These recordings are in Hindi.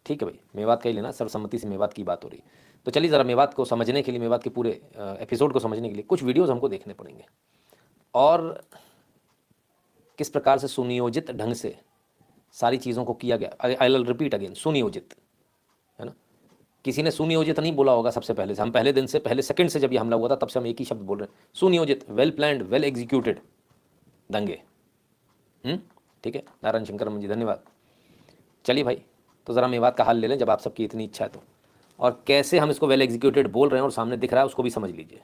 ठीक है भाई, मेवात का ही लेना, सर्वसम्मति से मेवात की बात हो रही। तो चलिए ज़रा मेवात को समझने के लिए, मेवात के पूरे एपिसोड को समझने के लिए कुछ वीडियोज़ हमको देखने पड़ेंगे, और किस प्रकार से सुनियोजित ढंग से सारी चीज़ों को किया गया। आई विल रिपीट अगेन, सुनियोजित, है ना। किसी ने सुनियोजित नहीं बोला होगा सबसे पहले से, हम पहले दिन से, पहले सेकंड से जब ये हमला हुआ था तब से हम एक ही शब्द बोल रहे हैं, सुनियोजित, वेल प्लान्ड, वेल एग्जीक्यूटेड दंगे। ठीक है, नारायण शंकर जी धन्यवाद। चलिए भाई, तो ज़रा मेवात का हाल ले लें जब आप सबकी इतनी इच्छा है तो, और कैसे हम इसको वेल एग्जीक्यूटेड बोल रहे हैं और सामने दिख रहा है उसको भी समझ लीजिए।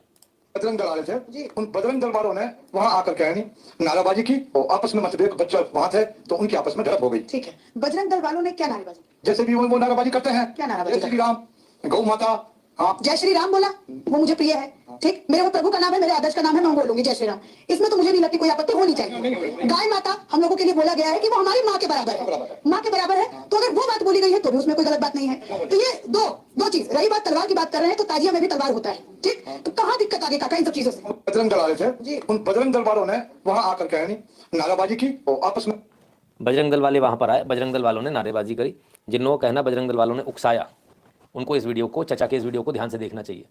बजरंग दल वाले थे जी, उन बजरंग दल वालों ने वहां आकर क्या नहीं नाराबाजी की, और आपस में मतभेद, बच्चा वहां थे तो उनकी आपस में झड़प हो गई। ठीक है, बजरंग दल वालों ने क्या नारेबाजी? जैसे भी वो नाराबाजी करते हैं, क्या नाराबाजी? जय श्री राम, गौ माता, हाँ जय श्री राम बोला, वो मुझे प्रिय है। ठीक, मेरे वो प्रभु का नाम है, मेरे आदर्श का नाम है, मैं बोलूंगी जय श्री राम। इसमें तो मुझे नहीं लगती कोई आपत्ति होनी चाहिए। गाय माता हम लोगों के लिए बोला गया है कि वो हमारी माँ के बराबर है, माँ के बराबर है, तो अगर वो बात बोली गई है तो भी उसमें कोई गलत बात नहीं है। तो ये दो चीज रही। बात तलवार की बात कर रहे हैं तो ताजिया में भी तलवार होता है, ठीक, तो कहाँ दिक्कत आगे काका इन सब चीजों से? बजरंग दल वाले थे जी, उन बजरंग दल वालों ने वहां आकर क्या नहीं नाराबाजी की, और आपस में बजरंग दल वाले वहाँ पर आए, बजरंग दल वालों ने नारेबाजी करी। जिन लोगों का कहना बजरंग दल वालों ने उकसाया, उनको इस वीडियो को, चचा के इस वीडियो को ध्यान से देखना चाहिए।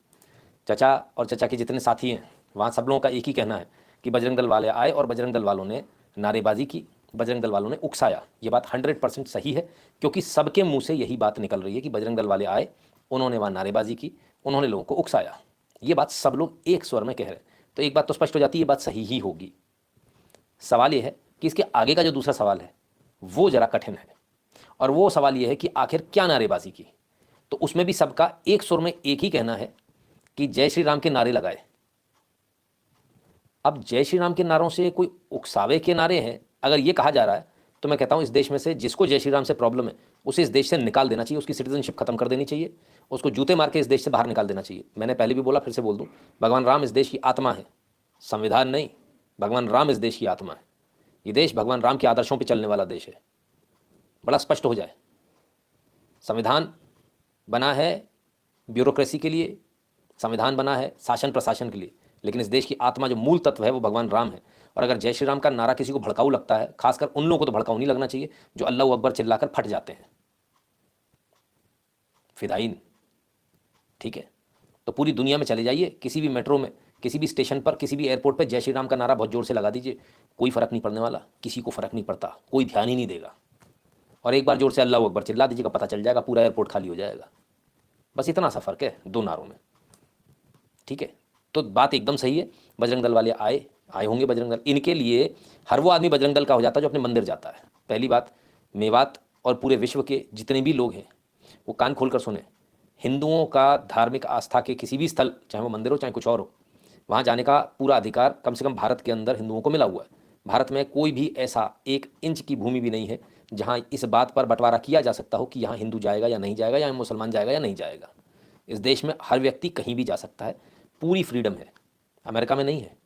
चचा और चचा के जितने साथी हैं वहाँ सब लोगों का एक ही कहना है कि बजरंग दल वाले आए और बजरंग दल वालों ने नारेबाजी की, बजरंग दल वालों ने उकसाया। ये बात 100% सही है, क्योंकि सबके मुंह से यही बात निकल रही है कि बजरंग दल वाले आए, उन्होंने वहाँ नारेबाजी की, उन्होंने लोगों को उकसाया। ये बात सब लोग एक स्वर में कह रहे हैं। तो एक बात तो स्पष्ट हो जाती है, ये बात सही ही होगी। सवाल ये है कि इसके आगे का जो दूसरा सवाल है वो ज़रा कठिन है, और वो सवाल ये है कि आखिर क्या नारेबाजी की। तो उसमें भी सबका एक सुर में एक ही कहना है कि जय श्री राम के नारे लगाए। अब जय श्री राम के नारों से कोई उकसावे के नारे हैं अगर ये कहा जा रहा है, तो मैं कहता हूँ इस देश में से जिसको जय श्री राम से प्रॉब्लम है उसे इस देश से निकाल देना चाहिए, उसकी सिटीजनशिप खत्म कर देनी चाहिए, उसको जूते मार के इस देश से बाहर निकाल देना चाहिए। मैंने पहले भी बोला, फिर से बोल दूँ, भगवान राम इस देश की आत्मा है, संविधान नहीं। भगवान राम इस देश की आत्मा है। ये देश भगवान राम के आदर्शों पर चलने वाला देश है, बड़ा स्पष्ट हो जाए। संविधान बना है ब्यूरोक्रेसी के लिए, संविधान बना है शासन प्रशासन के लिए, लेकिन इस देश की आत्मा जो मूल तत्व है वो भगवान राम है। और अगर जय श्री राम का नारा किसी को भड़काऊ लगता है, खासकर उन लोगों को तो भड़काऊ नहीं लगना चाहिए जो अल्लाह अकबर चिल्लाकर फट जाते हैं, फिदाइन। ठीक है, तो पूरी दुनिया में चले जाइए, किसी भी मेट्रो में, किसी भी स्टेशन पर, किसी भी एयरपोर्ट पर जय श्री राम का नारा बहुत जोर से लगा दीजिए, कोई फर्क नहीं पड़ने वाला, किसी को फर्क नहीं पड़ता, कोई ध्यान ही नहीं देगा। और एक बार जोर से अल्लाह अकबर चिल्ला दीजिएगा, पता चल जाएगा, पूरा एयरपोर्ट खाली हो जाएगा। बस इतना सा फर्क है दो नारों में। ठीक है, तो बात एकदम सही है। बजरंग दल वाले आए होंगे बजरंग दल, इनके लिए हर वो आदमी बजरंग दल का हो जाता है जो अपने मंदिर जाता है। पहली बात, मेवात और पूरे विश्व के जितने भी लोग हैं वो कान खोल कर सुने। हिंदुओं का धार्मिक आस्था के किसी भी स्थल, चाहे वो मंदिर हो चाहे कुछ और हो, वहाँ जाने का पूरा अधिकार कम से कम भारत के अंदर हिंदुओं को मिला हुआ है। भारत में कोई भी ऐसा 1 इंच की भूमि भी नहीं है जहाँ इस बात पर बंटवारा किया जा सकता हो कि यहाँ हिंदू जाएगा या नहीं जाएगा, या मुसलमान जाएगा या नहीं जाएगा। इस देश में हर व्यक्ति कहीं भी जा सकता है, पूरी फ्रीडम है। अमेरिका में नहीं है,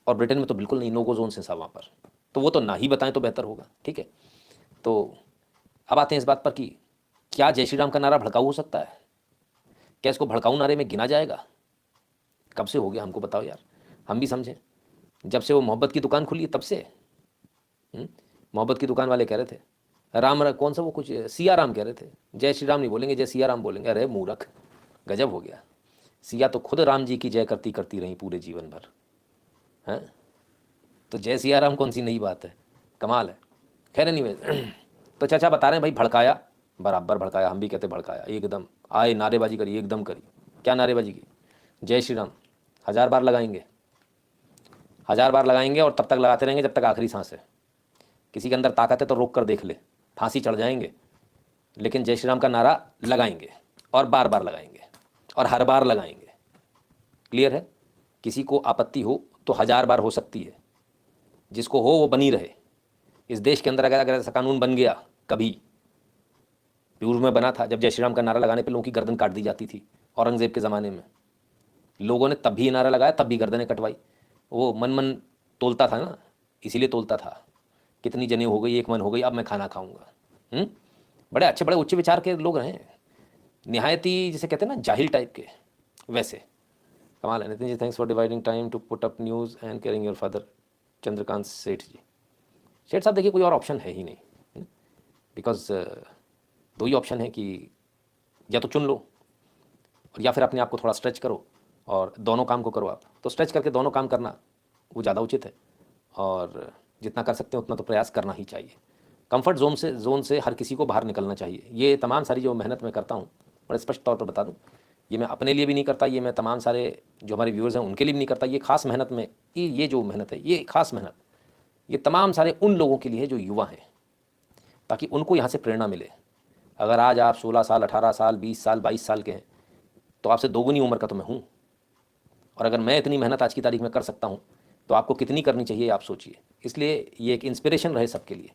और ब्रिटेन में तो बिल्कुल नहीं, नो गो जोन से सब वहाँ पर, तो वो तो ना ही बताएं तो बेहतर होगा। ठीक है, तो अब आते हैं इस बात पर कि क्या जय श्री राम का नारा भड़काऊ हो सकता है? क्या इसको भड़काऊ नारे में गिना जाएगा? कब से हो गया हमको बताओ यार, हम भी समझें। जब से वो मोहब्बत की दुकान खुली तब से। मोहब्बत की दुकान वाले कह रहे थे कौन सा वो कुछ सिया राम कह रहे थे, जय श्री राम नहीं बोलेंगे, जय सिया राम बोलेंगे। अरे मूर्ख, गजब हो गया। सिया तो खुद राम जी की जय करती करती रही पूरे जीवन भर, हैं? तो जय सिया राम कौन सी नई बात है, कमाल है। खैर नहीं, तो चाचा बता रहे हैं भाई भड़काया, बराबर भड़काया, हम भी कहते भड़काया एकदम। आए नारेबाजी करी, एकदम करी। क्या नारेबाजी की? जय श्री राम 1000 बार लगाएंगे, 1000 बार लगाएंगे, और तब तक लगाते रहेंगे जब तक आखिरी सांस है। किसी के अंदर ताकत है तो रोक कर देख ले, फांसी चढ़ जाएंगे, लेकिन जय श्री राम का नारा लगाएंगे, और बार बार लगाएंगे, और हर बार लगाएंगे। क्लियर है? किसी को आपत्ति हो तो 1000 बार हो सकती है, जिसको हो वो बनी रहे। इस देश के अंदर अगर ऐसा कानून बन गया, कभी पूर्व में बना था, जब जय श्री राम का नारा लगाने पर लोगों की गर्दन काट दी जाती थी, औरंगजेब के ज़माने में लोगों ने तब भी नारा लगाया, तब भी गर्दनें कटवाई। वो मन मन तोलता था ना, इसीलिए तोलता था, कितनी जने हो गई, 1 मन हो गई, अब मैं खाना खाऊंगा। बड़े अच्छे बड़े उच्च विचार के लोग रहे, निहायती जिसे कहते हैं ना जाहिल टाइप के, वैसे। कमाल है। Nitin ji, thanks for dividing time to put up news and caring your father. Chandrakant Seth ji, सेठ साहब देखिए कोई और ऑप्शन है ही नहीं, बिकॉज दो ही ऑप्शन है कि या तो चुन लो और या फिर अपने आप को थोड़ा स्ट्रेच करो और दोनों काम को करो आप। तो स्ट्रेच करके दोनों काम करना वो ज़्यादा उचित है और जितना कर सकते हैं उतना तो प्रयास करना ही चाहिए। कंफर्ट जोन से हर किसी को बाहर निकलना चाहिए। ये तमाम सारी जो मेहनत मैं करता हूँ बड़े स्पष्ट तौर पर बता दूँ, ये मैं अपने लिए भी नहीं करता, ये मैं तमाम सारे जो हमारे व्यूअर्स हैं उनके लिए भी नहीं करता। ये खास मेहनत में ये जो मेहनत है, ये खास मेहनत ये तमाम सारे उन लोगों के लिए है जो युवा हैं, ताकि उनको यहाँ से प्रेरणा मिले। अगर आज आप 16 साल, 18 साल, 20 साल, 22 साल के हैं तो आपसे दोगुनी उम्र का तो मैं हूँ। और अगर मैं इतनी मेहनत आज की तारीख में कर सकता हूँ तो आपको कितनी करनी चाहिए आप सोचिए। इसलिए ये एक इंस्पिरेशन रहे सबके लिए।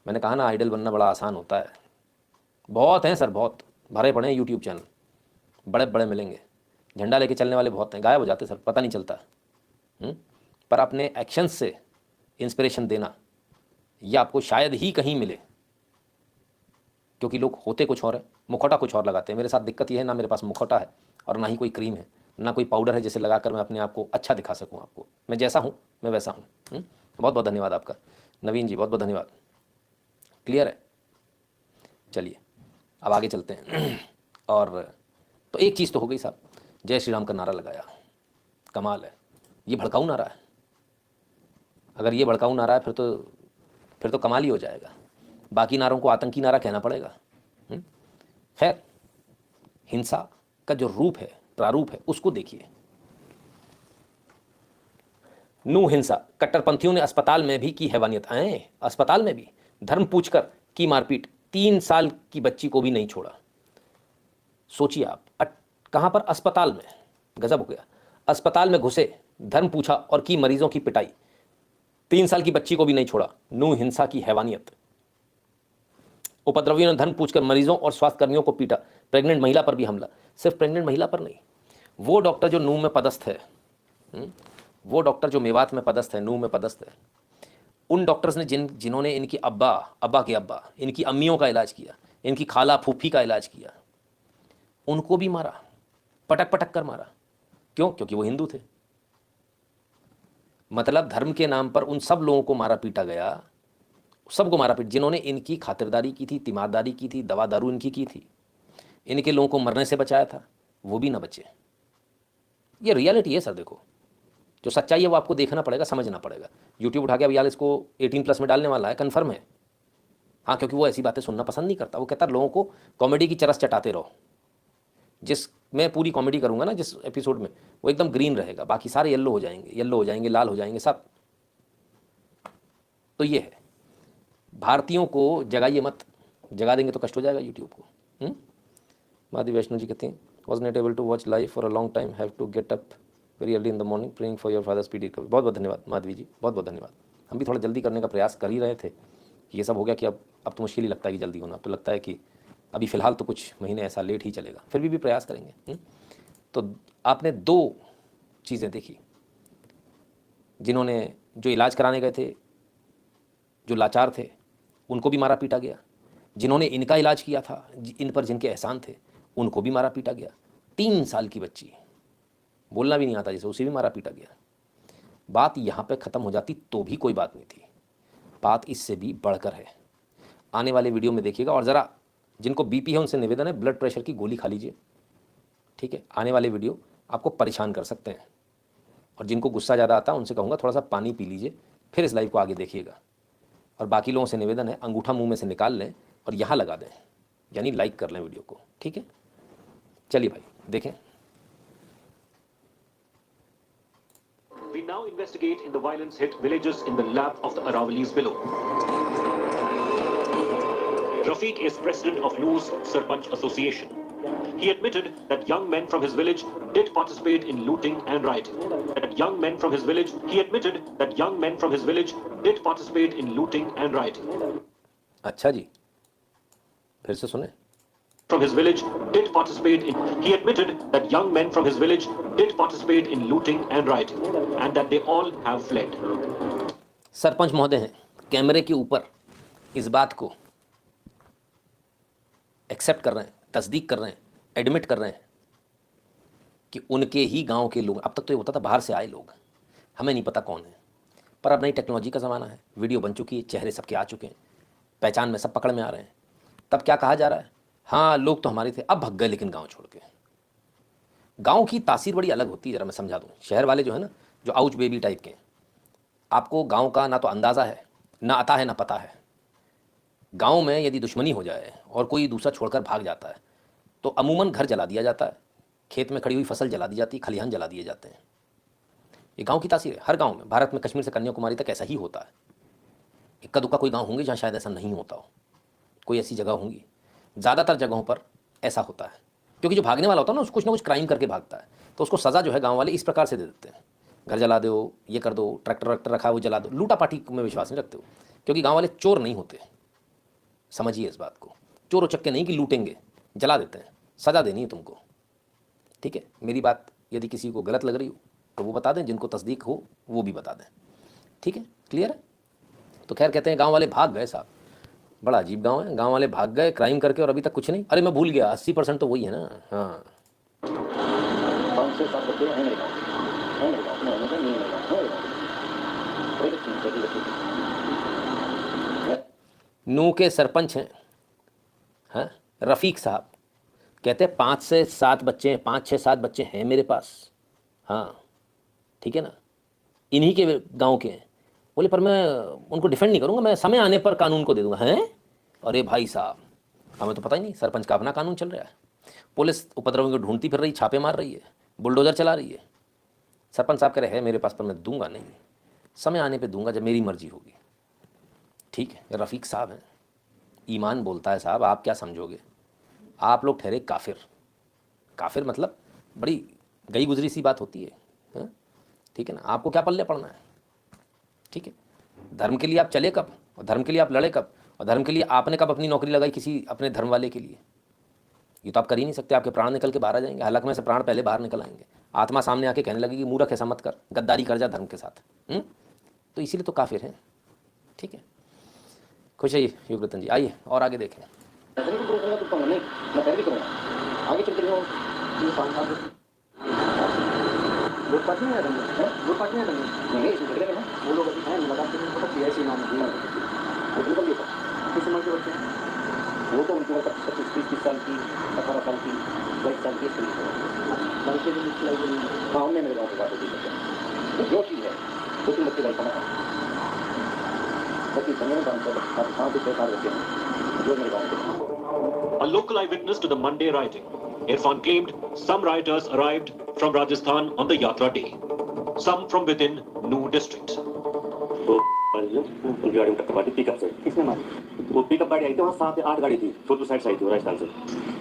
मैंने कहा ना, आइडल बनना बड़ा आसान होता है। बहुत हैं सर, बहुत भरे पड़े हैं यूट्यूब चैनल, बड़े बड़े मिलेंगे, झंडा लेके चलने वाले बहुत हैं, गायब हो जाते सर, पता नहीं चलता। पर अपने एक्शंस से इंस्पिरेशन देना ये आपको शायद ही कहीं मिले, क्योंकि लोग होते कुछ और है, मुखौटा कुछ और लगाते हैं। मेरे साथ दिक्कत ये है, ना मेरे पास मुखौटा है और ना ही कोई क्रीम है, ना कोई पाउडर है जिसे लगाकर मैं अपने आप को अच्छा दिखा सकूं आपको। मैं जैसा हूं मैं वैसा हूं। बहुत बहुत धन्यवाद आपका नवीन जी, बहुत बहुत धन्यवाद। क्लियर है? चलिए अब आगे चलते हैं। और तो एक चीज़ तो हो गई साहब, जय श्री राम का नारा लगाया, कमाल है। ये भड़काऊ नारा है। अगर ये भड़काऊ नारा है फिर तो कमाल ही हो जाएगा। बाकी नारों को आतंकी नारा कहना पड़ेगा। खैर, हिंसा का जो रूप है, प्रारूप है, उसको देखिए। नू हिंसा, कट्टरपंथियों ने अस्पताल में भी की हैवानियत। आए अस्पताल में भी धर्म पूछकर की मारपीट, 3 साल की बच्ची को भी नहीं छोड़ा। सोचिए आप, कहां पर? अस्पताल में। गजब हो गया। अस्पताल में घुसे, धर्म पूछा और की मरीजों की पिटाई, 3 साल की बच्ची को भी नहीं छोड़ा। नू हिंसा की हैवानियत। उपद्रवियों ने धर्म पूछकर मरीजों और स्वास्थ्यकर्मियों को पीटा। प्रेग्नेंट महिला पर भी हमला। सिर्फ प्रेग्नेंट महिला पर नहीं, वो डॉक्टर जो नूह में पदस्थ है, वो डॉक्टर जो मेवात में पदस्थ है, नूह में पदस्थ है, उन डॉक्टर्स ने जिन्होंने इनकी अब्बा के अब्बा, इनकी अम्मियों का इलाज किया, इनकी खाला फूफी का इलाज किया, उनको भी मारा, पटक पटक कर मारा। क्यों? क्योंकि वो हिंदू थे। मतलब धर्म के नाम पर उन सब लोगों को मारा पीटा गया, सबको मारा पीट, जिन्होंने इनकी खातिरदारी की थी, तीमारदारी की थी, दवा दारू इनकी की थी, इनके लोगों को मरने से बचाया था, वो भी ना बचे। ये रियलिटी है सर। देखो, जो सच्चाई है वो आपको देखना पड़ेगा, समझना पड़ेगा। यूट्यूब उठा के अब यार इसको 18+ में डालने वाला है, कन्फर्म है। हाँ, क्योंकि वो ऐसी बातें सुनना पसंद नहीं करता। वो कहता है लोगों को कॉमेडी की चरस चटाते रहो। जिस मैं पूरी कॉमेडी करूँगा ना जिस एपिसोड में, वो एकदम ग्रीन रहेगा, बाकी सारे येलो हो जाएंगे, लाल हो जाएंगे सब। तो ये है, भारतीयों को जगाइए मत, जगा देंगे तो कष्ट हो जाएगा यूट्यूब को। माधवी वैष्णो जी कहते हैं, was not able to watch live for a long time, have to get up very early in the morning, praying for your father speedy recovery. बहुत बहुत धन्यवाद माधवी जी, बहुत बहुत धन्यवाद। हम भी थोड़ा जल्दी करने का प्रयास कर ही रहे थे। ये सब हो गया कि अब तो मुश्किल ही लगता है कि जल्दी होना। अब तो लगता है कि अभी फ़िलहाल तो कुछ महीने ऐसा लेट ही चलेगा, फिर भी प्रयास करेंगे। तो आपने 2 चीज़ें देखी, जिन्होंने जो इलाज कराने गए थे, जो लाचार थे, उनको भी मारा पीटा गया। जिन्होंने इनका इलाज किया था, इन पर जिनके एहसान थे, उनको भी मारा पीटा गया। 3 साल की बच्ची, बोलना भी नहीं आता जैसे, उसे भी मारा पीटा गया। बात यहाँ पे ख़त्म हो जाती तो भी कोई बात नहीं थी, बात इससे भी बढ़कर है। आने वाले वीडियो में देखिएगा। और ज़रा जिनको बीपी है उनसे निवेदन है, ब्लड प्रेशर की गोली खा लीजिए, ठीक है? आने वाले वीडियो आपको परेशान कर सकते हैं। और जिनको गुस्सा ज़्यादा आता है उनसे कहूँगा थोड़ा सा पानी पी लीजिए, फिर इस लाइव को आगे देखिएगा। और बाकी लोगों से निवेदन है, अंगूठा मुंह में से निकाल लें और यहाँ लगा दें, यानी लाइक कर लें वीडियो को, ठीक है? चलिए भाई देखें। We now investigate in the violence-hit villages in the lap of the Aravalis below. Rafiq is president of Noor's Sarpanch Association. He admitted that young men from his village did participate in looting and rioting. He admitted that young men from his village did participate in looting and rioting. अच्छा जी, फिर से सुने। From his village did participate in. He admitted that young men from his village did participate in looting and rioting, and that they all have fled. Sarpanch महोदय हैं, कैमरे के ऊपर इस बात को एक्सेप्ट कर रहे हैं, तस्दीक कर रहे हैं, एडमिट कर रहे हैं कि उनके ही गांव के लोग, अब तक तो ये होता था बाहर से आए लोग, हमें नहीं पता कौन है, पर अब नई टेक्नोलॉजी का ज़माना है, वीडियो बन चुकी है, चेहरे सबके आ चुके हैं, पहचान में सब पकड़ में आ रहे हैं। तब क्या कहा जा रहा है? हाँ लोग तो हमारे थे, अब भग गए लेकिन गांव छोड़ के। गांव की तासीर बड़ी अलग होती है, जरा मैं समझा दूं। शहर वाले जो है ना, जो आउच बेबी टाइप के हैं, आपको गांव का ना तो अंदाज़ा है, ना आता है, ना पता है। गांव में यदि दुश्मनी हो जाए और कोई दूसरा छोड़कर भाग जाता है तो अमूमन घर जला दिया जाता है, खेत में खड़ी हुई फसल जला दी जाती है, खलिहान जला दिए जाते हैं। ये गांव की तासीर है। हर गांव में, भारत में कश्मीर से कन्याकुमारी तक ऐसा ही होता है। इक्का दुक्का कोई गांव होंगे जहाँ शायद ऐसा नहीं होता हो, कोई ऐसी जगह होंगी। ज़्यादातर जगहों पर ऐसा होता है, क्योंकि जो भागने वाला होता है ना, उसको कुछ ना कुछ क्राइम करके भागता है, तो उसको सज़ा जो है गांव वाले इस प्रकार से दे देते हैं, घर जला दो, ये कर दो, ट्रैक्टर वैक्टर रखा है वो जला दो। लूटा पाटी में विश्वास नहीं रखते हो, क्योंकि गाँव वाले चोर नहीं होते, समझिए इस बात को। चोर उचक्के नहीं कि लूटेंगे, जला देते हैं, सज़ा देनी है तुमको। ठीक है, मेरी बात यदि किसी को गलत लग रही हो तो वो बता दें, जिनको तस्दीक हो वो भी बता दें। ठीक है, क्लियर है। तो खैर कहते हैं गांव वाले भाग गए साहब, बड़ा अजीब गांव है। गांव वाले भाग गए क्राइम करके और अभी तक कुछ नहीं। अरे मैं भूल गया, 80% तो वही है ना। हाँ, 5 से 7 बच्चे हैं मेरे गाँव में, हैं मेरे गाँव में, नहीं मेरे गाँव में, बड़े बच्चे हैं, छोटे बच्चे। नू के सरपंच हैं, हाँ, रफ़ीक साहब, कहते हैं 5 से 7 बच्चे हैं, 5, 6, 7 बच्चे हैं मेरे पास। हाँ ठीक है ना, इन्हीं के गांव के हैं। बोले पर मैं उनको डिफेंड नहीं करूंगा, मैं समय आने पर कानून को दे दूंगा। हैं? अरे भाई साहब, हमें तो पता ही नहीं, सरपंच का अपना कानून चल रहा है, पुलिस उपद्रवियों को ढूंढती फिर रही, छापे मार रही है, बुलडोजर चला रही है। सरपंच साहब कह रहे हैं मेरे पास, पर मैं दूंगा नहीं, समय आने पर दूंगा जब मेरी मर्जी होगी। ठीक है, रफ़ीक साहब हैं, ईमान बोलता है साहब, आप क्या समझोगे। आप लोग ठहरे काफिर। काफिर मतलब बड़ी गई गुजरी सी बात होती है, हाँ? ठीक है ना, आपको क्या पल्ले पड़ना है। ठीक है, धर्म के लिए आप चले कब, और धर्म के लिए आप लड़े कब, और धर्म के लिए आपने कब अपनी नौकरी लगाई किसी अपने धर्म वाले के लिए। ये तो आप कर ही नहीं सकते, आपके प्राण निकल के बाहर आ जाएंगे, हलक में से प्राण पहले बाहर निकल आएंगे। आत्मा सामने आके कहने लगेगी मूर्ख ऐसा मत कर, गद्दारी कर जा धर्म के साथ। तो इसीलिए तो काफिर हैं। ठीक है, खुश है युगरतन जी, आइए और आगे देखें। ऐसा नहीं करूँगा तो कहूँगा नहीं, मैं पहले भी करूँगा, आगे चल के वो 5 साल वोट पार्टी में रहेंगे, वोट पार्टी में रहेंगे, नहीं इसमें झगड़े में ना वो लोग अभी हैं लगातार पता PIC नाम है, वो निकल गए किस उम्र के बच्चे हैं वो तो उनकी उम्र 25-30 साल की, 18 साल की, 22 साल की, बच्चे भी निकल गए। हाँ, उनने मेरे गाँव के बात होती है, जो चीज़ है वो तुम बच्चे लाइक करना बच्चे समझने का मतलब हाँ भी सरकार बच्चे हैं जो मेरे गाँव के। A local eyewitness to the Monday rioting, Irfan claimed some rioters arrived from Rajasthan on the Yatra day, some from within Nuh district. तो उनकी गाड़ी में टक्कर मारी पिकअप से। किसने मारी? वो पिकअप गाड़ी आई थी, वहाँ 7 से 8 गाड़ी थी, छोटू साइड से आई थी राजस्थान से।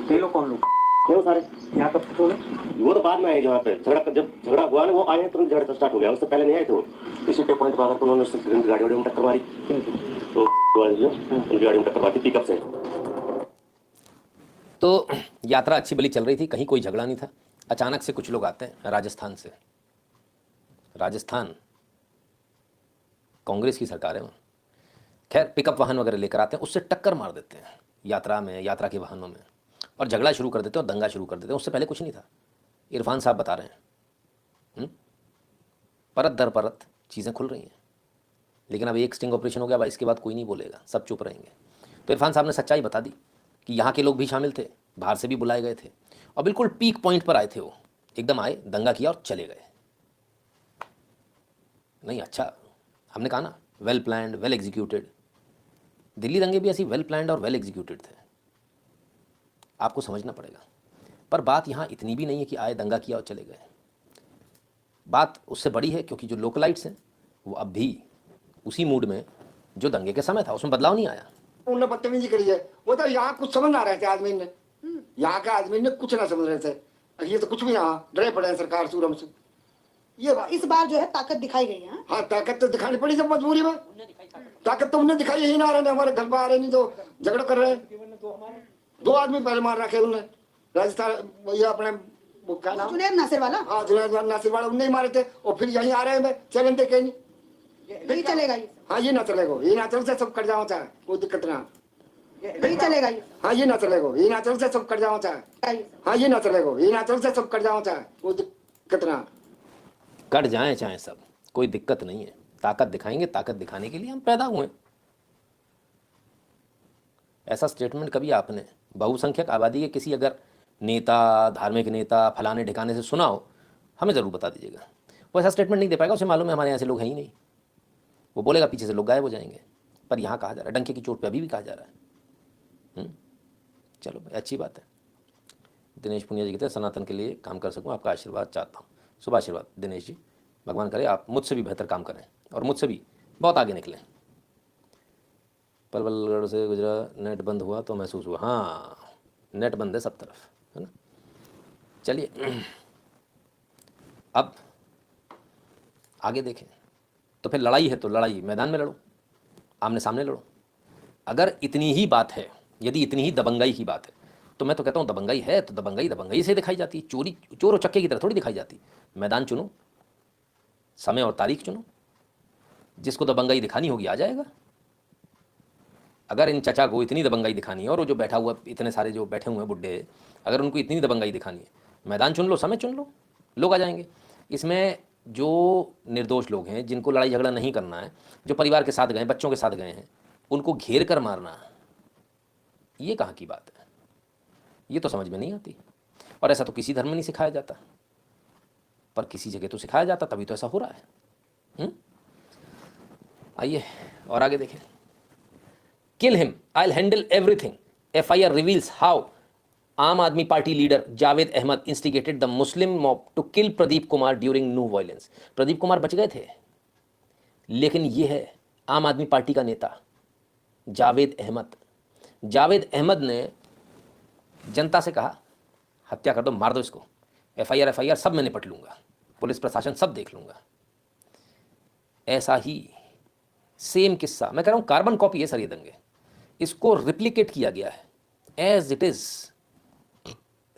कई लोग कौन लोग? वो सारे यहाँ कब तक होने? वो तो बाद में आए जहाँ पे जब झगड़ा हुआ ना, वो आए तो झगड़ा स्टार्ट हो गया, उससे पहले नहीं आए थे वो। इसी पे पॉइंट पर आकर उन्होंने गाड़ी में टक्कर मारी, तो उनकी गाड़ी में टक्कर मारी पिकअप से। तो यात्रा अच्छी भली चल रही थी, कहीं कोई झगड़ा नहीं था। अचानक से कुछ लोग आते हैं राजस्थान से, राजस्थान कांग्रेस की सरकार है वहाँ, खैर पिकअप वाहन वगैरह लेकर आते हैं, उससे टक्कर मार देते हैं यात्रा में, यात्रा के वाहनों में, और झगड़ा शुरू कर देते हैं और दंगा शुरू कर देते हैं। उससे पहले कुछ नहीं था। इरफान साहब बता रहे हैं, परत दर परत चीज़ें खुल रही हैं, लेकिन अब एक स्टिंग ऑपरेशन हो गया, अब इसके बाद कोई नहीं बोलेगा, सब चुप रहेंगे। तो इरफान साहब ने सच्चाई बता दी कि यहाँ के लोग भी शामिल थे, बाहर से भी बुलाए गए थे, और बिल्कुल पीक पॉइंट पर आए थे। वो एकदम आए, दंगा किया और चले गए। नहीं अच्छा, हमने कहा ना, well planned, well executed. Delhi दंगे भी ऐसी वेल प्लान्ड और वेल एग्जीक्यूटेड थे, आपको समझना पड़ेगा। पर बात यहाँ इतनी भी नहीं है कि आए, दंगा किया और चले गए। बात उससे बड़ी है, क्योंकि जो लोकलाइट्स हैं वो अब भी उसी मूड में जो दंगे के समय था, उसमें बदलाव नहीं आया। उन्होंने बदतमीजी करी है, वो तो यहाँ कुछ समझ ना रहे थे आदमी ने, यहाँ के आदमी ने कुछ ना समझ रहे थे। ये तो कुछ भी ना, डरे पड़े हैं सरकार सूरम से। ये इस बार जो है ताकत दिखाई गई है। हाँ, ताकत तो दिखानी पड़ी जब मजबूरी में। ताकत तो उन्हें दिखाई, यही ना आ रहे, हमारे घर पर आ रहे, नहीं तो झगड़ा कर रहे हैं। 2 आदमी पहले मार रखे उन्होंने राजस्थान, ये अपने क्या नाम, जुनैद नासिर वाला। हाँ, जुनैद नासिर वाला, उन्हें ही मारे थे, और फिर यहीं आ रहे हैं, चलन दे कहीं नहीं चलेगा ये। हाँ, ये ना चलेगा, ये ना चल से सब कट जाओ चाहे, कोई दिक्कत ना। नहीं चलेगा ये। हाँ, ये ना चलेगा, ये ना चल से सब कट जाओ चाहे। हाँ, ये ना चलेगा, ये ना चल से सब कट जाओ चाहे, कोई दिक्कत ना। कट जाएं चाहे सब, कोई दिक्कत नहीं है। ताकत दिखाएंगे, ताकत दिखाने के लिए हम पैदा हुए। ऐसा स्टेटमेंट कभी आपने बहुसंख्यक आबादी के किसी अगर नेता, धार्मिक नेता, फलाने ठिकाने से सुना हो, हमें ज़रूर बता दीजिएगा। वो ऐसा स्टेटमेंट नहीं दे पाएगा, उसे मालूम है हमारे यहाँ से लोग हैं ही नहीं। वो बोलेगा पीछे से लोग गायब हो जाएंगे, पर यहाँ कहा जा रहा है, डंके की चोट पे अभी भी कहा जा रहा है। चलो भाई, अच्छी बात है। दिनेश पुनिया जी कहते हैं सनातन के लिए काम कर सकूं, आपका आशीर्वाद चाहता हूँ। शुभ आशीर्वाद दिनेश जी, भगवान करे आप मुझसे भी बेहतर काम करें और मुझसे भी बहुत आगे निकलें। पलवलगढ़ से गुजरा, नेट बंद हुआ तो महसूस हुआ। हाँ, नेट बंद है सब तरफ, है ना। चलिए अब आगे देखें। तो फिर लड़ाई है तो लड़ाई मैदान में लड़ो, आमने सामने लड़ो। अगर इतनी ही बात है, यदि इतनी ही दबंगाई की बात है, तो मैं तो कहता हूँ दबंगाई है तो दबंगाई दबंगाई से दिखाई जाती है, चोरी चोर और चक्के की तरह थोड़ी दिखाई जाती। मैदान चुनो, समय और तारीख चुनो, जिसको दबंगाई दिखानी होगी आ जाएगा। अगर इन चचा को इतनी दबंगाई दिखानी है, और वो जो बैठा हुआ इतने सारे जो बैठे हुए हैं बुड्ढे, अगर उनको इतनी दबंगाई दिखानी है, मैदान चुन लो, समय चुन लो, लोग आ जाएंगे। इसमें जो निर्दोष लोग हैं, जिनको लड़ाई झगड़ा नहीं करना है, जो परिवार के साथ गए, बच्चों के साथ गए हैं, उनको घेर कर मारना, ये कहाँ की बात है? ये तो समझ में नहीं आती। और ऐसा तो किसी धर्म में नहीं सिखाया जाता, पर किसी जगह तो सिखाया जाता, तभी तो ऐसा हो रहा है। आइए और आगे देखें। Kill him, I will handle everything. FIR reveals how Aam Aadmi Party leader Javed Ahmed instigated the Muslim mob to kill Pradeep Kumar during Nuh violence. Pradeep Kumar बच गए थे, लेकिन ये है आम आदमी पार्टी का नेता जावेद अहमद। जावेद अहमद ने जनता से कहा हत्या कर दो, मार दो इसको, FIR सब मैं निपट लूंगा, पुलिस प्रशासन सब देख लूंगा। ऐसा ही सेम किस्सा, मैं कह रहा हूं कार्बन कॉपी है सर ये दंगे, इसको रिप्लिकेट किया गया है एज इट इज।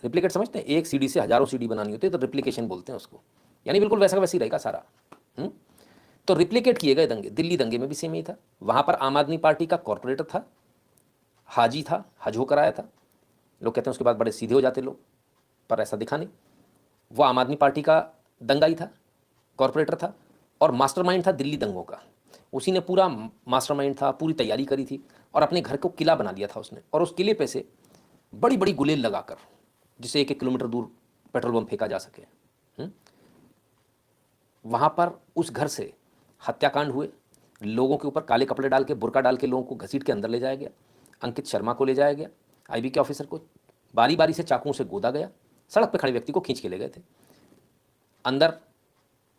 रिप्लिकेट समझते हैं, एक CD से हजारों CD बनानी होती है तो रिप्लिकेशन बोलते हैं उसको, यानी बिल्कुल वैसा वैसे ही रहेगा सारा। तो रिप्लिकेट किए गए दंगे, दिल्ली दंगे में भी सेम ही था। वहां पर आम आदमी पार्टी का कॉर्पोरेटर था, हाजी था, हज होकर आया था। लोग कहते हैं उसके बाद बड़े सीधे हो जाते लोग, पर ऐसा दिखा नहीं। वो आम आदमी पार्टी का दंगाई था, कॉर्पोरेटर था, और मास्टरमाइंड था दिल्ली दंगों का। उसी ने पूरा मास्टरमाइंड था, पूरी तैयारी करी थी, और अपने घर को किला बना लिया था उसने। और उस किले पे से बड़ी बड़ी गुलेल लगाकर, जिसे 1-1 किलोमीटर दूर पेट्रोल बम फेंका जा सके, वहाँ पर उस घर से हत्याकांड हुए। लोगों के ऊपर काले कपड़े डाल के, बुर्का डाल के लोगों को घसीट के अंदर ले जाया गया। अंकित शर्मा को ले जाया गया, IB के ऑफिसर को बारी बारी से चाकुओं से गोदा गया। सड़क पे खड़े व्यक्ति को खींच के ले गए थे। अंदर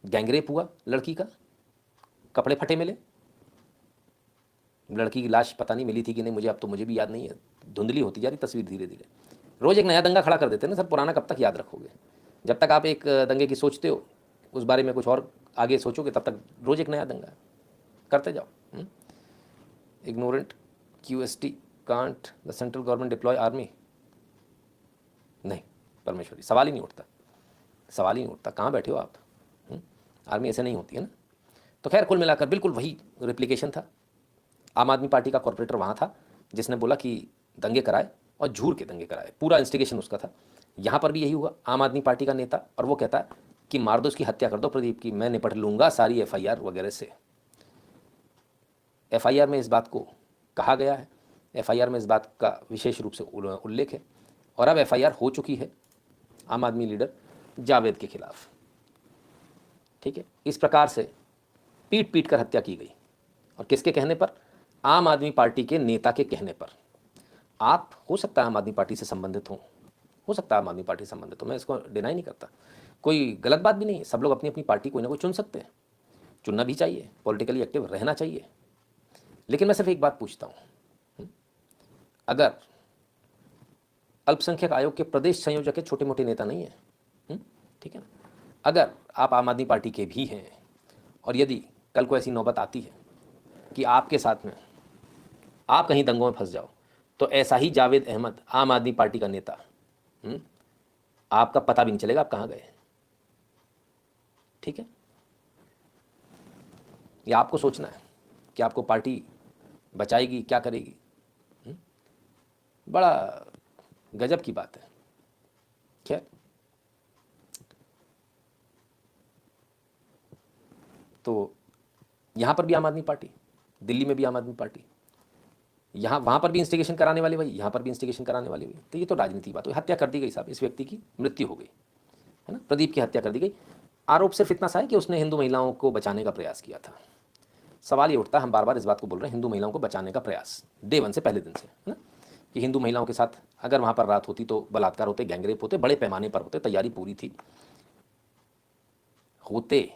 गैंगरेप हुआ लड़की का, कपड़े फटे मिले। लड़की की लाश पता नहीं मिली थी कि नहीं, मुझे अब तो मुझे भी याद नहीं है, धुंधली होती जा रही तस्वीर धीरे धीरे। रोज़ एक नया दंगा खड़ा कर देते हैं ना सर, पुराना कब तक याद रखोगे? जब तक आप एक दंगे की सोचते हो, उस बारे में कुछ और आगे सोचोगे, तब तक रोज़ एक नया दंगा करते जाओ। Ignorant QST can't the central government deploy army. नहीं परमेश्वरी, सवाल ही नहीं उठता, सवाल ही नहीं उठता। कहाँ बैठे हो आप? आर्मी ऐसे नहीं होती है ना। तो खैर कुल मिलाकर बिल्कुल वही रिप्लिकेशन था। आम आदमी पार्टी का कॉर्पोरेटर वहाँ था जिसने बोला कि दंगे कराए, और झूठ के दंगे कराए, पूरा इंस्टिगेशन उसका था। यहाँ पर भी यही हुआ, आम आदमी पार्टी का नेता, और वो कहता है कि मार दो इसकी, हत्या कर दो प्रदीप की, मैं निपट लूँगा सारी FIR वगैरह से। FIR में इस बात को कहा गया है, FIR में इस बात का विशेष रूप से उल्लेख है, और अब FIR हो चुकी है आम आदमी लीडर जावेद के खिलाफ। ठीक है, इस प्रकार से पीट पीट कर हत्या की गई, और किसके कहने पर? आम आदमी पार्टी के नेता के कहने पर। आप हो सकता है आम आदमी पार्टी से संबंधित हो सकता है आम आदमी पार्टी से संबंधित हो, मैं इसको डिनाई नहीं करता, कोई गलत बात भी नहीं है। सब लोग अपनी अपनी पार्टी कोई ना कोई चुन सकते हैं, चुनना भी चाहिए, पॉलिटिकली एक्टिव रहना चाहिए। लेकिन मैं सिर्फ एक बात पूछता हूँ, अगर अल्पसंख्यक आयोग के प्रदेश संयोजक के छोटे मोटे नेता नहीं है, ठीक है ना, अगर आप आम आदमी पार्टी के भी हैं, और यदि कल को ऐसी नौबत आती है कि आपके साथ में आप कहीं दंगों में फंस जाओ, तो ऐसा ही जावेद अहमद आम आदमी पार्टी का नेता, आपका पता भी नहीं चलेगा आप कहाँ गए। ठीक है, ये आपको सोचना है कि आपको पार्टी बचाएगी, क्या करेगी। बड़ा गजब की बात है। खैर, तो यहाँ पर भी आम आदमी पार्टी, दिल्ली में भी आम आदमी पार्टी, यहाँ वहाँ पर भी इंस्टिगेशन कराने वाले वही, यहाँ पर भी इंस्टिगेशन कराने वाले वही। तो ये तो राजनीति बात हुई। हत्या कर दी गई साहब, इस व्यक्ति की मृत्यु हो गई, है ना, प्रदीप की हत्या कर दी गई। आरोप सिर्फ इतना सा है कि उसने हिंदू महिलाओं को बचाने का प्रयास किया था। सवाल ये उठता है, हम बार बार इस बात को बोल रहे हैं, हिंदू महिलाओं को बचाने का प्रयास डे वन से, पहले दिन से, है ना, कि हिंदू महिलाओं के साथ अगर वहाँ पर रात होती तो बलात्कार होते, गैंगरेप होते, बड़े पैमाने पर होते, तैयारी पूरी थी होते।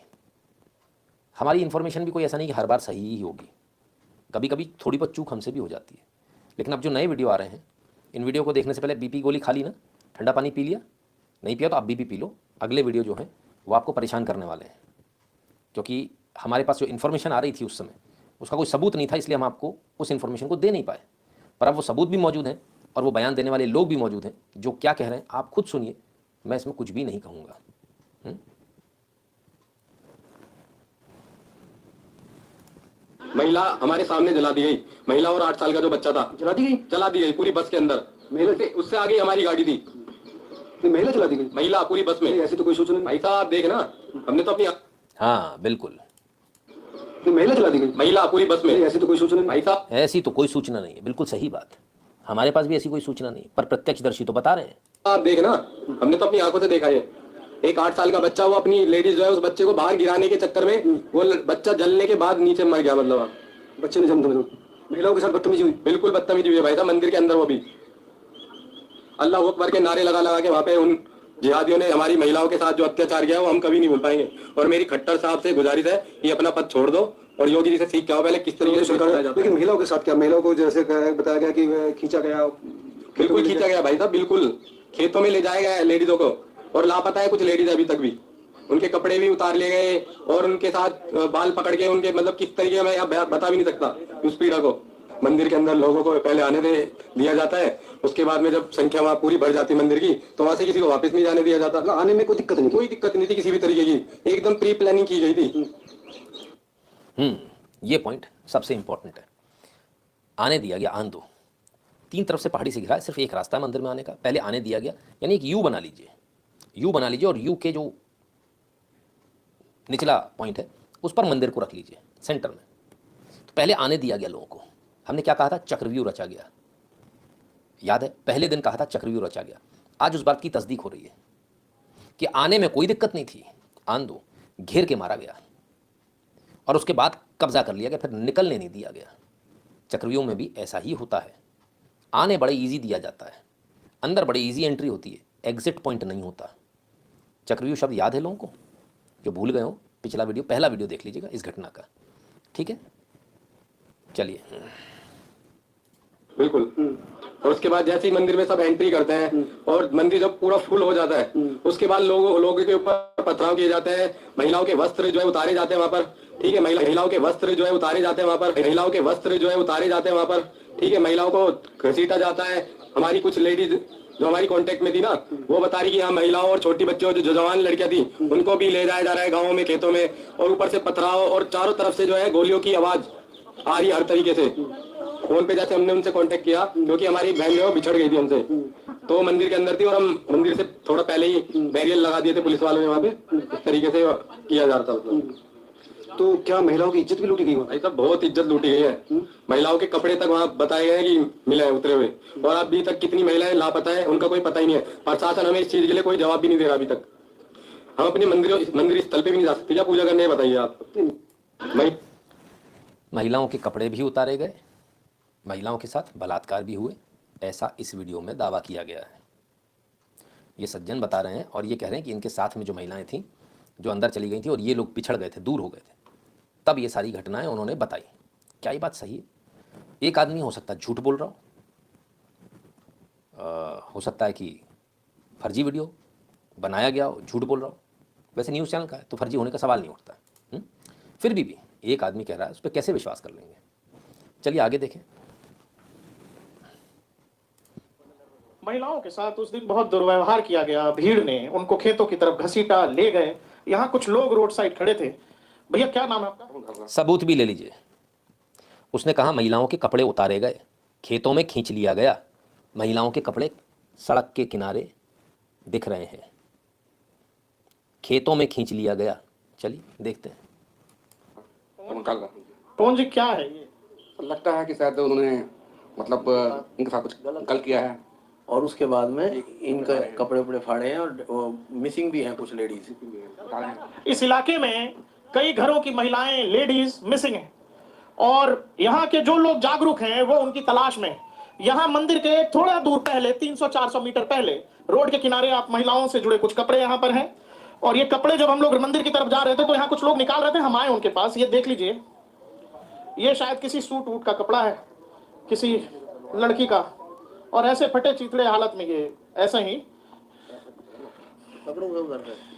हमारी इन्फॉर्मेशन भी कोई ऐसा नहीं कि हर बार सही ही होगी, कभी कभी थोड़ी बहुत चूक हमसे भी हो जाती है। लेकिन अब जो नए वीडियो आ रहे हैं, इन वीडियो को देखने से पहले बीपी गोली खा ली ना, ठंडा पानी पी लिया, नहीं पिया तो आप बीपी पी लो। अगले वीडियो जो हैं वो आपको परेशान करने वाले हैं, क्योंकि हमारे पास जो इन्फॉर्मेशन आ रही थी उस समय उसका कोई सबूत नहीं था, इसलिए हम आपको उस इन्फॉर्मेशन को दे नहीं पाए। पर अब वो सबूत भी मौजूद हैं और वो बयान देने वाले लोग भी मौजूद हैं, जो क्या कह रहे हैं आप खुद सुनिए, मैं इसमें कुछ भी नहीं कहूँगा। महिला हमारे सामने जला दी गई, महिला और 8 साल का जो बच्चा था जला दी गई। जला दी गई पूरी बस के अंदर। महिला से उससे आगे हमारी गाड़ी थी, नहीं, महिला चला दी गई। महिला पूरी बस में। नहीं, ऐसी तो कोई सूचना नहीं। भाई साहब देख ना, हमने तो अपनी हाँ बिल्कुल, नहीं, महिला चला दी गई। महिला पूरी बस नहीं, में। ऐसी तो कोई सूचना नहीं। भाई साहब ऐसी तो कोई सूचना नहीं है, बिल्कुल सही बात। हमारे पास भी ऐसी कोई सूचना नहीं, पर प्रत्यक्षदर्शी तो बता रहे हैं। आप देख ना, हमने तो अपनी आंखों से देखा है। एक 8 साल का बच्चा, वो अपनी लेडीज जो है उस बच्चे को बाहर गिराने के चक्कर में वो बच्चा जलने के बाद नीचे मर गया। मतलब बच्चे ने जन्म दिया, महिलाओं के साथ बदतमीजी हुई। बिल्कुल बदतमीजी हुई है भाई साहब, मंदिर के अंदर वो भी। अल्लाह अकबर के नारे लगा लगा के वहाँ पे उन जिहादियों ने हमारी महिलाओं के साथ जो अत्याचार किया वो हम कभी नहीं भूल पाएंगे। और मेरी खट्टर साहब से गुजारिश है कि अपना पद छोड़ दो और योगी जी से सीख के आओ पहले किस तरीके से सरकार जाता है। लेकिन महिलाओं के साथ क्या, महिलाओं को जैसे बताया गया कि खींचा गया, बिल्कुल खींचा गया भाई साहब, बिल्कुल खेतों में ले जाया गया लेडीजों को, और लापता है कुछ लेडीज अभी तक भी। उनके कपड़े भी उतार लिए गए और उनके साथ बाल पकड़ के उनके, मतलब किस तरीके में यहाँ बता भी नहीं सकता उस पीड़ा को। मंदिर के अंदर लोगों को पहले आने दिया जाता है, उसके बाद में जब संख्या वहाँ पूरी बढ़ जाती है मंदिर की, तो वहां से किसी को वापस नहीं जाने दिया जाता। आने में कोई दिक्कत नहीं, कोई दिक्कत नहीं थी किसी भी तरीके की, एकदम प्री प्लानिंग की गई थी। ये पॉइंट सबसे इंपॉर्टेंट है। आने दिया गया, आन दो। 3 तरफ से पहाड़ी से घिरा है, सिर्फ एक रास्ता है मंदिर में आने का, पहले आने दिया गया। यानी एक यू बना लीजिए, यू बना लीजिए, और यू के जो निचला पॉइंट है उस पर मंदिर को रख लीजिए सेंटर में। तो पहले आने दिया गया लोगों को। हमने क्या कहा था, चक्रव्यूह रचा गया, याद है, पहले दिन कहा था चक्रव्यूह रचा गया। आज उस बात की तस्दीक हो रही है कि आने में कोई दिक्कत नहीं थी, आन दो, घेर के मारा गया और उसके बाद कब्जा कर लिया गया, फिर निकलने नहीं दिया गया। चक्रव्यूह में भी ऐसा ही होता है, आने बड़े इजी दिया जाता है, अंदर बड़ी इजी एंट्री होती है, एग्जिट पॉइंट नहीं होता। चक्रव्यूह शब्द याद है लोगों को? जो भूल गए हो, पिछला वीडियो, पहला वीडियो देख लीजिएगा इस घटना का, ठीक है। चलिए, बिल्कुल। और उसके बाद जैसे ही मंदिर में सब एंट्री करते हैं और मंदिर जब पूरा फुल हो जाता है, उसके बाद लोगों के ऊपर पथराव किए जाते हैं, महिलाओं के वस्त्र जो है उतारे जाते हैं वहां पर, ठीक है, महिलाओं के वस्त्र जो है उतारे जाते हैं वहां पर, महिलाओं के वस्त्र जो है उतारे जाते हैं वहां पर, ठीक है, महिलाओं को घसीटा जाता है। हमारी कुछ लेडीज जो हमारी कांटेक्ट में थी ना, वो बता रही कि यहाँ महिलाओं और छोटी बच्चों जो जवान लड़कियां थी उनको भी ले जाया जा रहा है गाँवों में, खेतों में, और ऊपर से पथराव और चारों तरफ से जो है गोलियों की आवाज आ रही हर तरीके से। फोन पे जैसे हमने उनसे कांटेक्ट किया, क्योंकि हमारी बहन जो है बिछड़ गई थी हमसे, तो मंदिर के अंदर थी और हम मंदिर से थोड़ा पहले ही बैरियर लगा दिए थे पुलिस वालों ने वहाँ पे, इस तरीके से किया जा रहा था। तो क्या महिलाओं की इज्जत भी लूटी गई वहाँ? भाई साहब बहुत इज्जत लूटी गई है, महिलाओं के कपड़े तक वहाँ बताए गए हैं कि मिले हैं उतरे हुए, और अभी तक कितनी महिलाएं लापता है उनका कोई पता ही नहीं है। प्रशासन हमें इस चीज के लिए कोई जवाब भी नहीं दे रहा अभी तक। हम अपने मंदिर स्थल पे भी नहीं जा सकते, क्या पूजा करने हैं बताइए आप। महिलाओं के कपड़े भी उतारे गए, महिलाओं के साथ बलात्कार भी हुए, ऐसा इस वीडियो में दावा किया गया है। ये सज्जन बता रहे हैं और ये कह रहे हैं कि इनके साथ में जो महिलाएं थीं जो अंदर चली गई थी और ये लोग पिछड़ गए थे, दूर हो गए थे, तब ये सारी घटनाएं उन्होंने बताई। क्या ये बात सही है? एक आदमी हो सकता है झूठ बोल रहा हो सकता है कि फर्जी वीडियो बनाया गया हो, झूठ बोल रहा हो। वैसे न्यूज़ चैनल का है तो फर्जी होने का सवाल नहीं उठता। फिर भी एक आदमी कह रहा है, उस पर कैसे विश्वास कर लेंगे? चलिए आगे देखें। महिलाओं के साथ उस दिन बहुत दुर्व्यवहार किया गया, भीड़ ने उनको खेतों की तरफ घसीटा ले गए। यहाँ कुछ लोग रोड साइड खड़े थे। भैया क्या नाम है आपका? सबूत भी ले लीजिए। उसने कहा महिलाओं के कपड़े उतारे गए, खेतों में खींच लिया गया, महिलाओं के कपड़े सड़क के किनारे दिख रहे हैं, खेतों में खींच लिया गया। चलिए देखते हैं। कौन जी क्या है ये? लगता है कि शायद उन्होंने मतलब इनके साथ कुछ गलत किया है। और उसके बाद में इनके कपड़े वपड़े फाड़े हैं और मिसिंग भी हैं कुछ लेडीज। इस इलाके में कई घरों की महिलाएं, लेडीज मिसिंग हैं और यहाँ के जो लोग जागरूक हैं वो उनकी तलाश में हैं। यहाँ मंदिर के थोड़ा दूर पहले 300-400 मीटर पहले रोड के किनारे आप महिलाओं से जुड़े कुछ कपड़े यहाँ पर हैं और ये कपड़े जब हम लोग मंदिर की तरफ जा रहे थे तो यहाँ कुछ लोग निकाल रहे थे, हम आए उनके पास। ये देख लीजिए, ये शायद किसी सूट वूट का कपड़ा है, किसी लड़की का, और ऐसे फटे चिथड़े हालत में ये ऐसा ही कपड़ों को कर रहे हैं।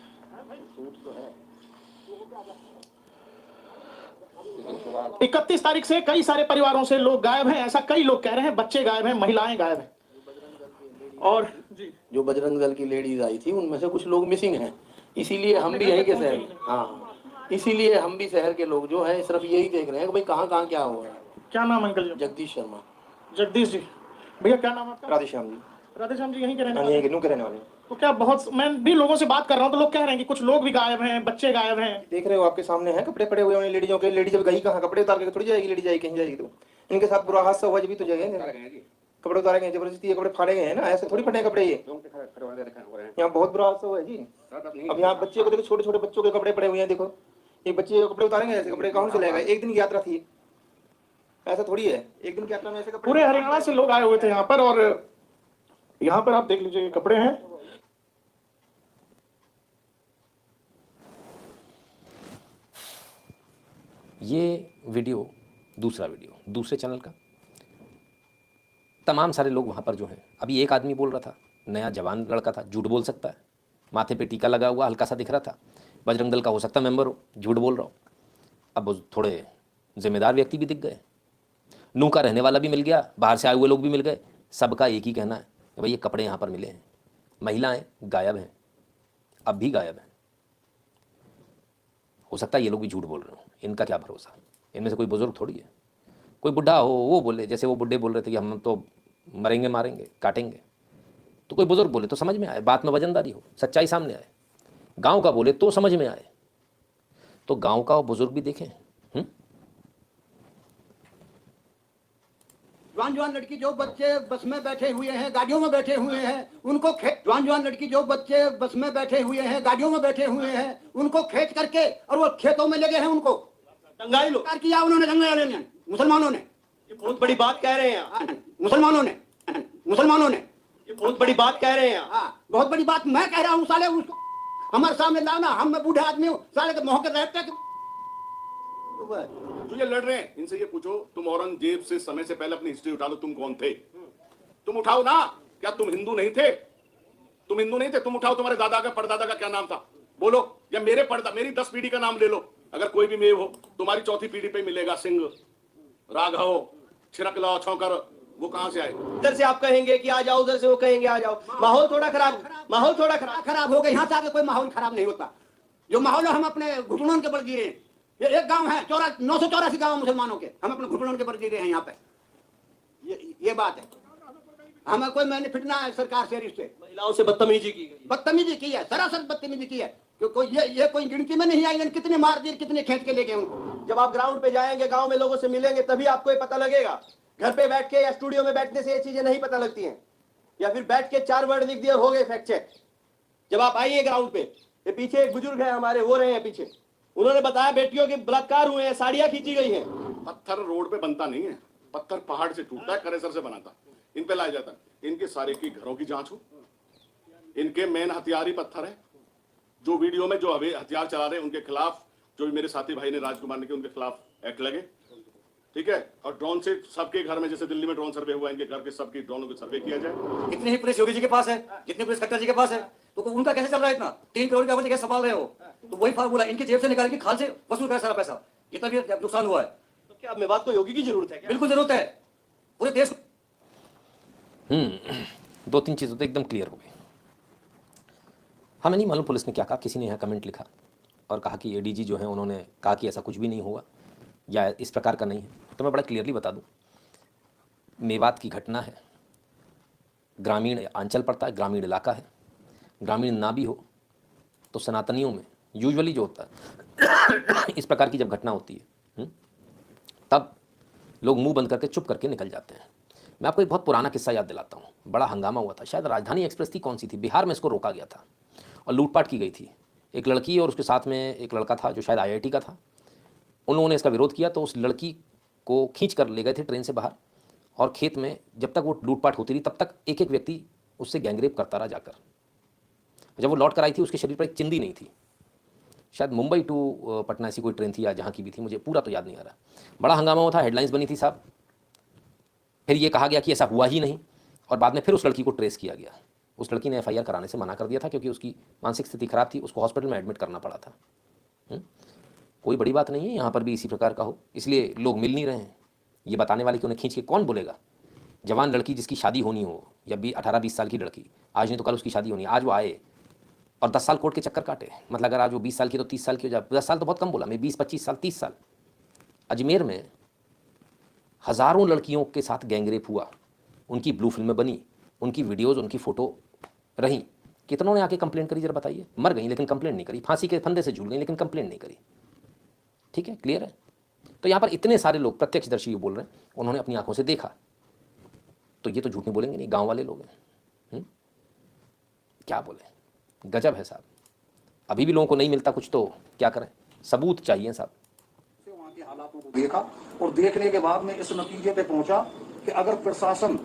31 तारीख से कई सारे परिवारों से लोग गायब हैं, ऐसा कई लोग कह रहे हैं। बच्चे गायब हैं, महिलाएं गायब हैं। और जो बजरंग दल की लेडीज आई थी उनमें से कुछ लोग मिसिंग हैं, इसीलिए हम भी यहीं के शहर, हाँ, इसीलिए हम भी शहर के लोग जो है सिर्फ यही देख रहे हैं कि भाई कहाँ कहाँ क्या हुआ है। क्या नाम अंकल जी? जगदीश शर्मा। जगदीश जी। भैया क्या नाम आपका? राधेश्याम जी। राधेश्याम जी यहीं के रहने हाँ, वाले? यहीं के नू के रहने वाले। तो क्या बहुत, मैं भी लोगों से बात कर रहा हूँ तो लोग कह रहे हैं कि कुछ लोग भी गायब हैं, बच्चे गायब हैं। देख रहे हो आपके सामने हैं कपड़े पड़े हुए हैं लेडीजों के। लेडीज जब गई कहाँ, कपड़े उतार के थोड़ी जाएगी लेडीज, जाएगी कहीं जाएगी तो इनके साथ बुरा हादसा हुआ जब भी तो जाएंगे। कपड़े उतारे गए जबरदस्ती, ये कपड़े फाड़े गए हैं ना, ऐसे थोड़ी फटे कपड़े ये। यहाँ बहुत बुरा हादसा हुआ है जी। अब यहाँ बच्चे को देखो, छोटे छोटे बच्चों के कपड़े पड़े हुए हैं, देखो ये बच्चे कपड़े उतारेंगे, ऐसे कपड़े कौन से लेगा? एक दिन की यात्रा थी, ऐसा थोड़ी है एक दिन की यात्रा में ऐसे कपड़े। पूरे हरियाणा से लोग आए हुए थे यहाँ पर और यहाँ पर आप देख लीजिए ये कपड़े हैं। ये वीडियो, दूसरा वीडियो दूसरे चैनल का, तमाम सारे लोग वहाँ पर जो हैं। अभी एक आदमी बोल रहा था, नया जवान लड़का था, झूठ बोल सकता है, माथे पे टीका लगा हुआ हल्का सा दिख रहा था, बजरंग दल का हो सकता मेंबर हो, झूठ बोल रहा हो। अब वो थोड़े जिम्मेदार व्यक्ति भी दिख गए, नूह का रहने वाला भी मिल गया, बाहर से आए हुए लोग भी मिल गए। सबका एक ही कहना है कि भाई ये कपड़े यहाँ पर मिले हैं, महिलाएं गायब हैं, अब भी गायब हैं। हो सकता है ये लोग भी झूठ बोल रहे हो, इनका क्या भरोसा? इनमें से कोई बुजुर्ग थोड़ी है, कोई बुढ़ा हो वो बोले, जैसे वो बुढ़े बोल रहे थे कि हम तो मरेंगे, मारेंगे, काटेंगे, तो कोई बुजुर्ग बोले तो समझ में आए, बात में वजनदारी हो, सच्चाई सामने आए। गांव का बोले तो समझ में आए, तो गांव का बुजुर्ग भी देखें। जवान लड़की जो बच्चे बस में बैठे हुए हैं, गाड़ियों में बैठे हुए हैं, उनको जवान लड़की जो बच्चे बस में बैठे हुए हैं, गाड़ियों में बैठे हुए हैं, उनको खींच करके और वो खेतों में लगे हैं, उनको दंगाई लोग किया उन्होंने, दंगाई ने, मुसलमानों ने। ये बहुत बड़ी बात कह रहे हैं, मुसलमानों ने ये बहुत बड़ी बात कह रहे हैं। हाँ, बहुत बड़ी बात मैं कह रहा हूँ। साले उसको हमारे सामने लाना, हम मैं बूढ़े आदमी हूँ, साले के मोह के रहते जो ये लड़ रहे हैं इनसे ये पूछो, तुम औरंगजेब से समय से पहले अपनी हिस्ट्री उठा लो, तुम कौन थे? तुम उठाओ ना, क्या तुम हिंदू नहीं थे? तुम हिंदू नहीं थे? तुम उठाओ, तुम्हारे दादा का परदादा का क्या नाम था बोलो, या मेरे मेरी 10 पीढ़ी का नाम ले लो, अगर कोई भी मेव हो तुम्हारी चौथी पीढ़ी पे मिलेगा। सिंह, राघव, छिरकला, छौकर, वो कहां से आए? इधर से आप कहेंगे कि आ जाओ, उधर से वो कहेंगे आ जाओ। माहौल थोड़ा खराब हो गया। यहाँ से आगे कोई माहौल खराब नहीं होता। जो माहौल है हम अपने घुटनों के बल गिरे हैं। ये एक गांव है, 984 गांव मुसलमानों के, हम अपने घुटनों के बल गिरे हैं यहाँ पे। ये बात है। हमें कोई मैंने फिटना है सरकार से, रिश्ते महिलाओं से बदतमीजी की है, सरासर बदतमीजी की है। कोई ये कोई गिनती में नहीं आई, कितने मार दिए, कितने खेत के ले गए उनको। जब आप ग्राउंड पे जाएंगे, गांव में लोगों से मिलेंगे, तभी आपको ये पता लगेगा। घर पे बैठ के या स्टूडियो में बैठने से ये चीजें नहीं पता लगती हैं, या फिर बैठ के 4 वर्ड लिख दिए हो गए फैक्ट चेक। जब आप आइए ग्राउंड पे, ये पीछे एक बुजुर्ग है हमारे, वो रहे हैं पीछे, उन्होंने बताया बेटियों के बलात्कार हुए हैं, साड़ियां खींची गई हैं। पत्थर रोड पे बनता नहीं है, पत्थर पहाड़ से टूटता है, करेसर से बनाता, इन पे लाया जाता है। इनके सारे की घरों की जांच हो, इनके मेन हथियार ही पत्थर है। जो वीडियो में जो अभी हथियार चला रहे हैं उनके खिलाफ, जो मेरे साथी भाई ने राजकुमार ने किया, उनके खिलाफ एक्ट लगे, ठीक है। और ड्रोन से सबके घर में, जैसे दिल्ली में ड्रोन सर्वे हुआ, इनके घर के सबकी ड्रोनों के सर्वे किया जाए। इतनी ही पुलिस योगी जी के पास है, जितनी पुलिस खट्टर जी के पास है, तो उनका कैसे चल रहा है? इतना 3 करोड़ की आवाज कैसे संभाल रहे हो? तो वही फार्मूला, इनकी जेब से निकाल के खाल से वसूल कर सारा पैसा, जितना भी नुकसान हुआ है। तो क्या अब बात को योगी की जरूरत है? बिल्कुल जरूरत है, पूरे देश। 2-3 चीज़ें तो एकदम क्लियर हो गई। हमें नहीं मालूम पुलिस ने क्या कहा, किसी ने यहाँ कमेंट लिखा और कहा कि एडीजी जो है उन्होंने कहा कि ऐसा कुछ भी नहीं होगा या इस प्रकार का नहीं है। तो मैं बड़ा क्लियरली बता दूं, मेवात की घटना है, ग्रामीण अंचल पड़ता है, ग्रामीण इलाका है। ग्रामीण ना भी हो तो सनातनियों में यूजुअली जो होता है इस प्रकार की जब घटना होती है तब लोग मुंह बंद करके चुप करके निकल जाते हैं। मैं आपको एक बहुत पुराना किस्सा याद दिलाता हूँ, बड़ा हंगामा हुआ था, शायद राजधानी एक्सप्रेस थी, कौन सी थी, बिहार में इसको रोका गया था और लूटपाट की गई थी। एक लड़की और उसके साथ में एक लड़का था जो शायद IIT का था। उन लोगों ने इसका विरोध किया तो उस लड़की को खींच कर ले गए थे ट्रेन से बाहर, और खेत में जब तक वो लूटपाट होती रही तब तक एक एक व्यक्ति उससे गैंगरेप करता रहा जाकर। जब वो लौट कर आई थी उसके शरीर पर एक चिंदी नहीं थी, शायद मुंबई टू पटना ऐसी कोई ट्रेन थी या जहाँ की भी थी, मुझे पूरा तो याद नहीं आ रहा। बड़ा हंगामा हुआ था, हेडलाइंस बनी थी साहब। फिर ये कहा गया कि ऐसा हुआ ही नहीं, और बाद में फिर उस लड़की को ट्रेस किया गया। उस लड़की ने FIR कराने से मना कर दिया था क्योंकि उसकी मानसिक स्थिति खराब थी, उसको हॉस्पिटल में एडमिट करना पड़ा था। कोई बड़ी बात नहीं है, यहाँ पर भी इसी प्रकार का हो, इसलिए लोग मिल नहीं रहे हैं। ये बताने वाले कि उन्हें खींच के कौन बोलेगा? जवान लड़की जिसकी शादी होनी हो, या 18-20 साल की लड़की, आज नहीं तो कल उसकी शादी होनी है, आज वो आए और 10 साल कोर्ट के चक्कर काटे। मतलब अगर आज वो 20 साल की तो 30 साल की हो जाए। 10 साल तो बहुत कम बोला मैं, 20-25 साल, 30 साल। अजमेर में हज़ारों लड़कियों के साथ गैंगरेप हुआ, उनकी ब्लू फिल्में बनी, उनकी वीडियोज़, उनकी फ़ोटो रहीं। कितनों ने आके कंप्लेंट करी जरा बताइए? मर गई लेकिन कंप्लेंट नहीं करी, फांसी के फंदे से झूल गई लेकिन कंप्लेंट नहीं करी। ठीक है, क्लियर है? तो यहाँ पर इतने सारे लोग प्रत्यक्षदर्शी बोल रहे हैं, उन्होंने अपनी आंखों से देखा, तो ये तो झूठ नहीं बोलेंगे नहीं, गांव वाले लोग हैं। क्या बोले, गजब है साहब। अभी भी लोगों को नहीं मिलता कुछ तो क्या करें, सबूत चाहिए साहब। वहाँ के हालातों को देखा और देखने के बाद मैं इस नतीजे पे पहुंचा कि अगर प्रशासन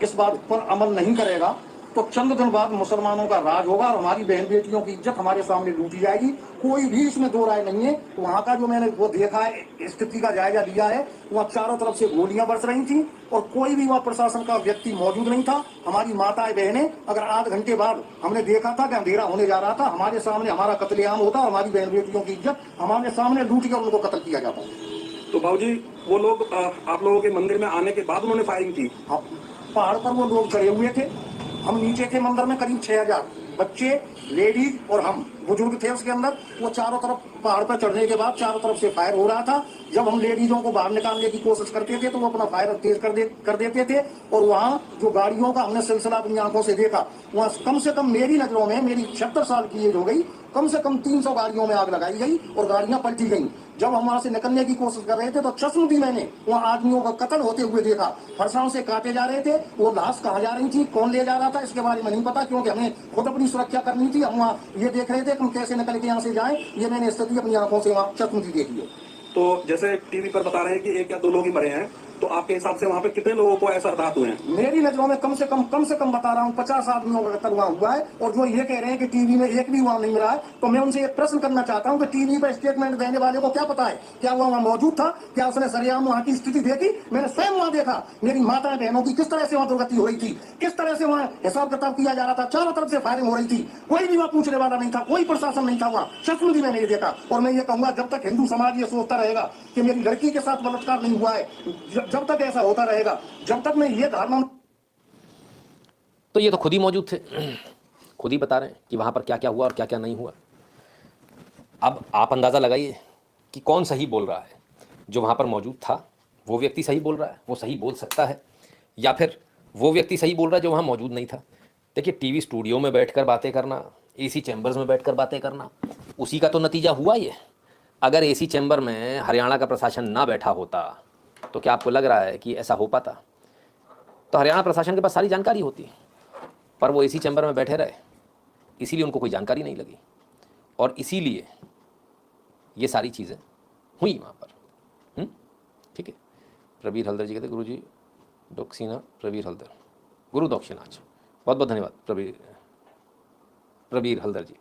इस बात पर अमल नहीं करेगा तो चंद दिन बाद मुसलमानों का राज होगा और हमारी बहन बेटियों की इज्जत हमारे सामने लूटी जाएगी। कोई भी इसमें दो राय नहीं है। वहाँ का जो मैंने वो देखा है, स्थिति का जायजा लिया है, वहाँ चारों तरफ से गोलियां बरस रही थी और कोई भी वहाँ प्रशासन का व्यक्ति मौजूद नहीं था। हमारी माताएं बहनें, अगर आध घंटे बाद हमने देखा था कि अंधेरा होने जा रहा था, हमारे सामने हमारा कत्लेआम होता और हमारी बहन बेटियों की इज्जत हमारे सामने लूट कर उनको कत्ल किया जाता। तो बाबूजी वो लोग आप लोगों के मंदिर में आने के बाद उन्होंने फायरिंग की? पहाड़ पर वो लोग चढ़े हुए थे, हम नीचे थे मंदिर में, करीब 6000 बच्चे, लेडीज और हम बुजुर्ग थे उसके अंदर। वो चारों तरफ पहाड़ पर चढ़ने के बाद चारों तरफ से फायर हो रहा था। जब हम लेडीजों को बाहर निकालने की कोशिश करते थे तो वो अपना फायर तेज कर देते थे। और वहाँ जो गाड़ियों का हमने सिलसिला अपनी आंखों से देखा, वहाँ कम से कम मेरी नजरों में, मेरी 76 साल की एज हो गई, कम से कम 300 गाड़ियों में आग लगाई गई और गाड़ियां पलटी गई। जब हम वहां से निकलने की कोशिश कर रहे थे तो चश्म भी मैंने वहाँ आदमियों का कत्ल होते हुए देखा। फरसाओं से काटे जा रहे थे, वो लाश कहाँ जा रही थी, कौन ले जा रहा था, इसके बारे में नहीं पता, क्योंकि हमें खुद अपनी सुरक्षा करनी थी। हम वहाँ ये देख रहे थे कि हम कैसे निकल के यहाँ से जाएं। ये मैंने स्थिति अपनी आंखों से वहाँ चश्म भी देखी है। तो जैसे टीवी पर बता रहे हैं कि 1 या 2 लोग ही मरे हैं, तो आपके हिसाब से वहाँ पे कितने लोगों को ऐसा हताहत हुए हैं? मेरी नजरों में कम से कम बता रहा हूँ 50 आदमियों का कत्ल वहाँ हुआ है। और जो ये कह रहे हैं कि टीवी में एक भी वहाँ नहीं मिला है, तो मैं उनसे एक प्रश्न करना चाहता हूँ कि टीवी पर स्टेटमेंट देने वाले को क्या पता है, क्या वो वहाँ मौजूद था, क्या उसने सरेआम वहाँ की स्थिति देखी? मैंने स्वयं वहाँ देखा, मेरी माता बहनों की किस तरह से वहाँ दुर्गति हो रही थी, किस तरह से वहाँ हिसाब किताब किया जा रहा था, चारों तरफ से फायरिंग हो रही थी, कोई भी वहाँ पूछने वाला नहीं था, कोई प्रशासन नहीं था वहाँ। शस्त्र भी मैंने ये देखा। और मैं ये कहूँगा, जब तक हिंदू समाज ये सोचता रहेगा कि मेरी लड़की के साथ बलात्कार नहीं हुआ है, जब तक ऐसा होता रहेगा, जब तक मैं ये धारणा। तो ये तो खुद ही मौजूद थे, खुद ही बता रहे हैं कि वहां पर क्या क्या हुआ और क्या क्या नहीं हुआ। अब आप अंदाजा लगाइए कि कौन सही बोल रहा है। जो वहां पर मौजूद था वो व्यक्ति सही बोल रहा है, वो सही बोल सकता है, या फिर वो व्यक्ति सही बोल रहा है जो वहां मौजूद नहीं था। देखिए, टीवी स्टूडियो में बैठकर बातें करना, AC चैम्बर्स में बैठकर बातें करना, उसी का तो नतीजा हुआ ये। अगर AC चैम्बर में हरियाणा का प्रशासन ना बैठा होता तो क्या आपको लग रहा है कि ऐसा हो पाता? तो हरियाणा प्रशासन के पास सारी जानकारी होती, पर वो AC चैम्बर में बैठे रहे, इसीलिए उनको कोई जानकारी नहीं लगी और इसीलिए ये सारी चीज़ें हुई वहाँ पर। ठीक है। प्रवीर हल्दर जी कहते, गुरु जी दक्षिणा, प्रवीर हल्दर, गुरु दक्षिणाच। बहुत बहुत धन्यवाद प्रवीर हल्दर जी।